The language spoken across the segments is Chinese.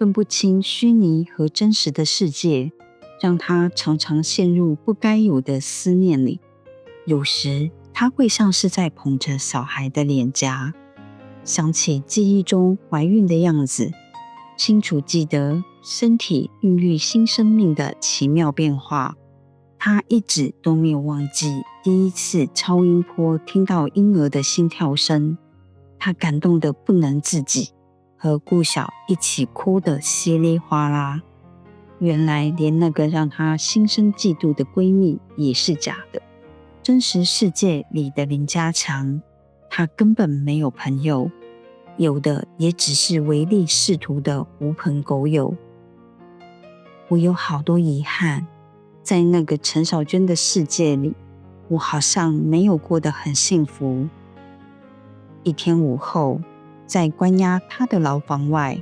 分不清虚拟和真实的世界，让他常常陷入不该有的思念里。有时他会像是在捧着小孩的脸颊，想起记忆中怀孕的样子，清楚记得身体孕育新生命的奇妙变化。他一直都没有忘记第一次超音波听到婴儿的心跳声，他感动得不能自己，和顾晓一起哭得稀里哗啦。原来连那个让他心生嫉妒的闺蜜也是假的。真实世界里的林家强，他根本没有朋友，有的也只是唯利是图的狐朋狗友。我有好多遗憾，在那个陈小娟的世界里，我好像没有过得很幸福。一天午后，在关押他的牢房外，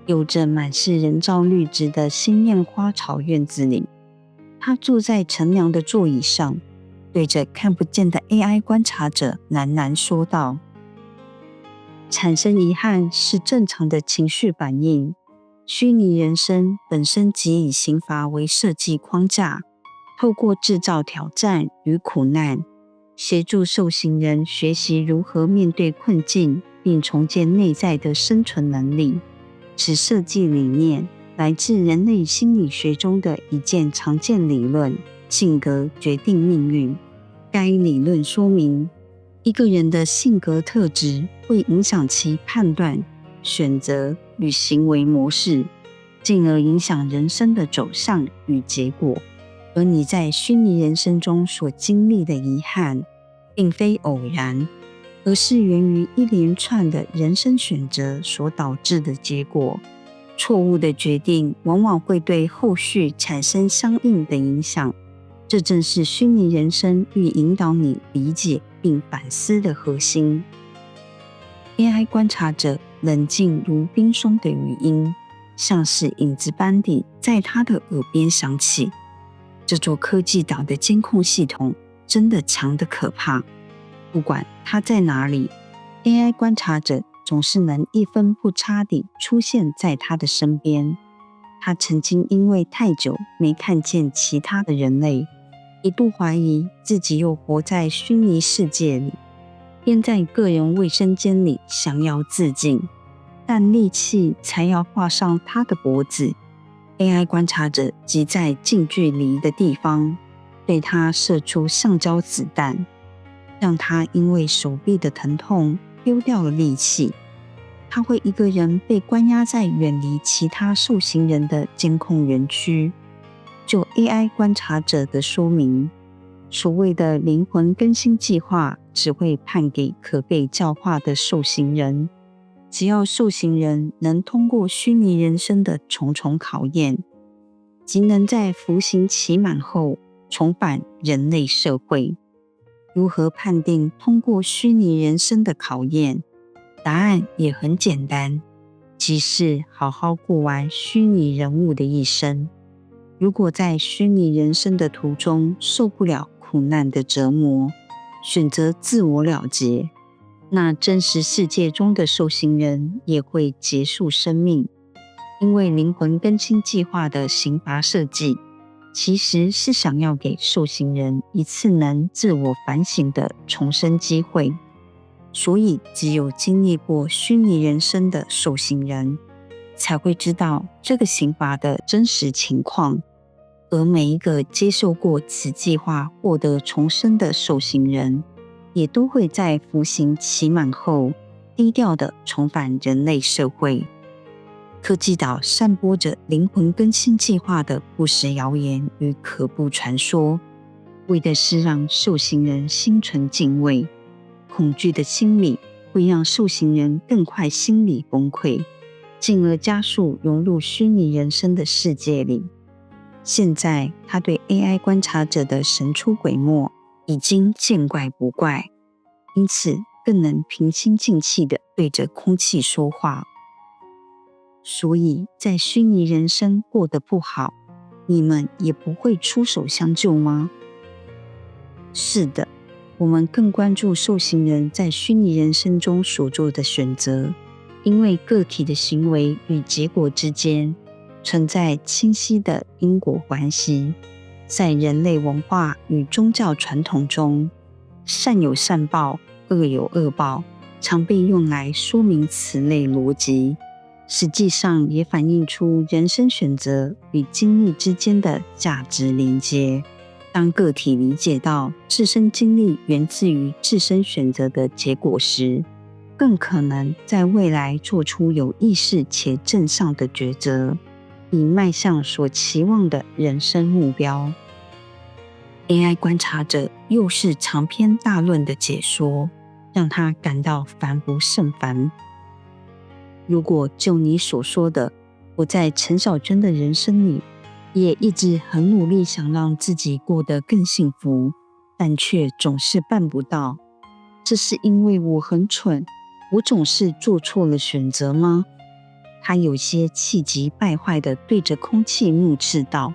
有着满是人造绿植的鲜艳花草院子里，他坐在乘凉的座椅上，对着看不见的 AI 观察者喃喃说道：产生遗憾是正常的情绪反应，虚拟人生本身即以刑罚为设计框架，透过制造挑战与苦难，协助受刑人学习如何面对困境，并重建内在的生存能力。此设计理念来自人类心理学中的一件常见理论——性格决定命运。该理论说明，一个人的性格特质会影响其判断、选择与行为模式，进而影响人生的走向与结果。而你在虚拟人生中所经历的遗憾，并非偶然，而是源于一连串的人生选择所导致的结果。错误的决定往往会对后续产生相应的影响，这正是虚拟人生欲引导你理解并反思的核心。AI 观察者冷静如冰霜的语音，像是影子般地在他的耳边响起。这座科技岛的监控系统真的强得可怕，不管它在哪里， AI 观察者总是能一分不差地出现在他的身边。他曾经因为太久没看见其他的人类，一度怀疑自己又活在虚拟世界里，便在个人卫生间里想要自尽，但利器才要划上他的脖子， AI 观察者即在近距离的地方对他射出橡胶子弹，让他因为手臂的疼痛丢掉了力气。他会一个人被关押在远离其他受刑人的监控园区。就 AI 观察者的说明，所谓的灵魂更新计划只会判给可被教化的受刑人，只要受刑人能通过虚拟人生的重重考验，即能在服刑期满后重返人类社会。如何判定通过虚拟人生的考验？答案也很简单，即是好好过完虚拟人物的一生。如果在虚拟人生的途中受不了苦难的折磨，选择自我了结，那真实世界中的受刑人也会结束生命。因为灵魂更新计划的刑罚设计，其实是想要给受刑人一次能自我反省的重生机会。所以只有经历过虚拟人生的受刑人，才会知道这个刑罚的真实情况。而每一个接受过此计划获得重生的受刑人，也都会在服刑期满后低调地重返人类社会。科技岛散播着灵魂更新计划的不实谣言与可怖传说，为的是让受刑人心存敬畏。恐惧的心理会让受刑人更快心理崩溃，进而加速融入虚拟人生的世界里。现在他对 AI 观察者的神出鬼没已经见怪不怪，因此更能平心静气地对着空气说话。所以在虚拟人生过得不好，你们也不会出手相救吗？是的，我们更关注受刑人在虚拟人生中所做的选择，因为个体的行为与结果之间存在清晰的因果关系。在人类文化与宗教传统中，善有善报，恶有恶报，常被用来说明此类逻辑，实际上也反映出人生选择与经历之间的价值连接。当个体理解到自身经历源自于自身选择的结果时，更可能在未来做出有意识且正向的抉择，以迈向所期望的人生目标。AI 观察者又是长篇大论的解说，让他感到烦不胜烦。如果就你所说的，我在陈小娟的人生里，也一直很努力想让自己过得更幸福，但却总是办不到。这是因为我很蠢，我总是做错了选择吗？他有些气急败坏地对着空气怒斥道。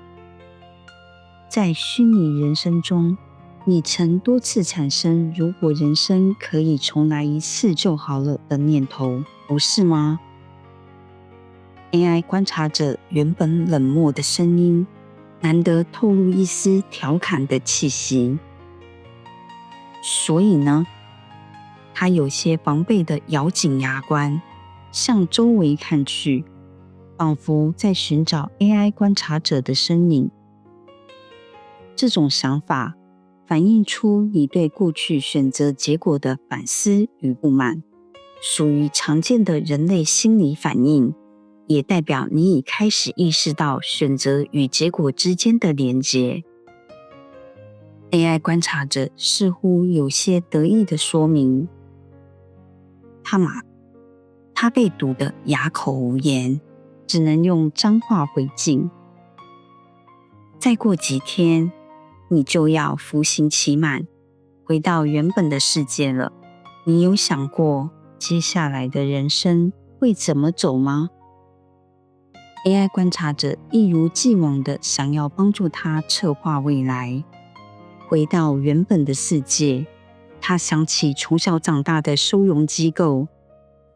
在虚拟人生中，你曾多次产生如果人生可以重来一次就好了的念头，不是吗？AI 观察者原本冷漠的声音，难得透露一丝调侃的气息。所以呢？他有些防备地咬紧牙关，向周围看去，仿佛在寻找 AI 观察者的身影。这种想法反映出你对过去选择结果的反思与不满，属于常见的人类心理反应，也代表你已开始意识到选择与结果之间的连结。AI 观察者似乎有些得意地说明，他被堵得哑口无言，只能用脏话回敬。再过几天，你就要服刑期满，回到原本的世界了。你有想过接下来的人生会怎么走吗？ AI 观察者一如既往地想要帮助他策划未来。回到原本的世界，他想起从小长大的收容机构，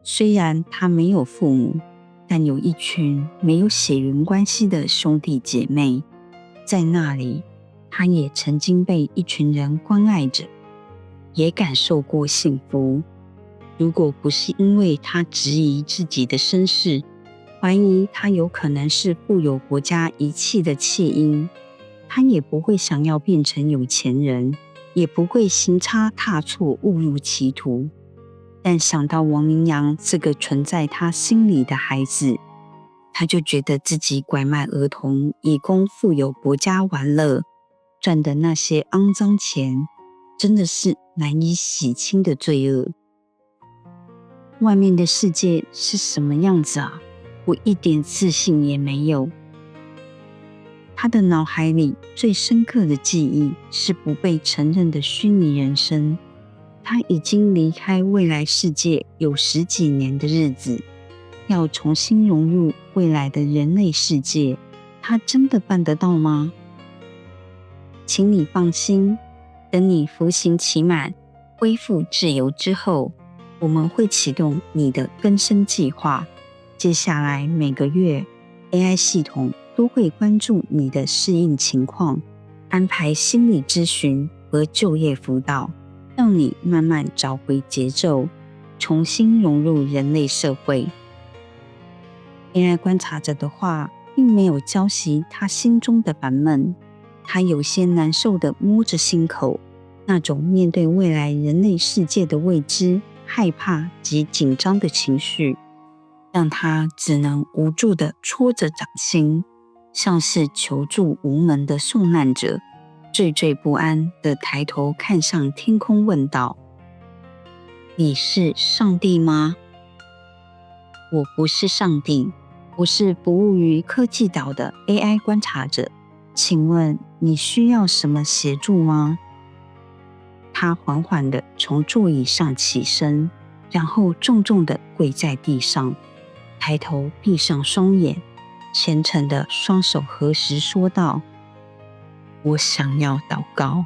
虽然他没有父母，但有一群没有血缘关系的兄弟姐妹，在那里他也曾经被一群人关爱着，也感受过幸福。如果不是因为他质疑自己的身世，怀疑他有可能是富有国家遗弃的弃婴，他也不会想要变成有钱人，也不会行差踏错误入歧途。但想到王明阳这个存在他心里的孩子，他就觉得自己拐卖儿童以供富有国家玩乐，赚的那些肮脏钱，真的是难以洗清的罪恶。外面的世界是什么样子啊？我一点自信也没有。他的脑海里最深刻的记忆是不被承认的虚拟人生。他已经离开未来世界有10几年的日子，要重新融入未来的人类世界，他真的办得到吗？请你放心，等你服刑期满，恢复自由之后，我们会启动你的更生计划。接下来每个月 AI 系统都会关注你的适应情况，安排心理咨询和就业辅导，让你慢慢找回节奏，重新融入人类社会。AI 观察者的话并没有浇熄他心中的烦闷，他有些难受地摸着心口，那种面对未来人类世界的未知、害怕及紧张的情绪，让他只能无助地戳着掌心，像是求助无门的受难者，惴惴不安地抬头看向天空问道：你是上帝吗？我不是上帝，我是服务于科技岛的 AI 观察者，请问你需要什么协助吗？他缓缓地从座椅上起身，然后重重地跪在地上，抬头闭上双眼，虔诚地双手合十说道：我想要祷告。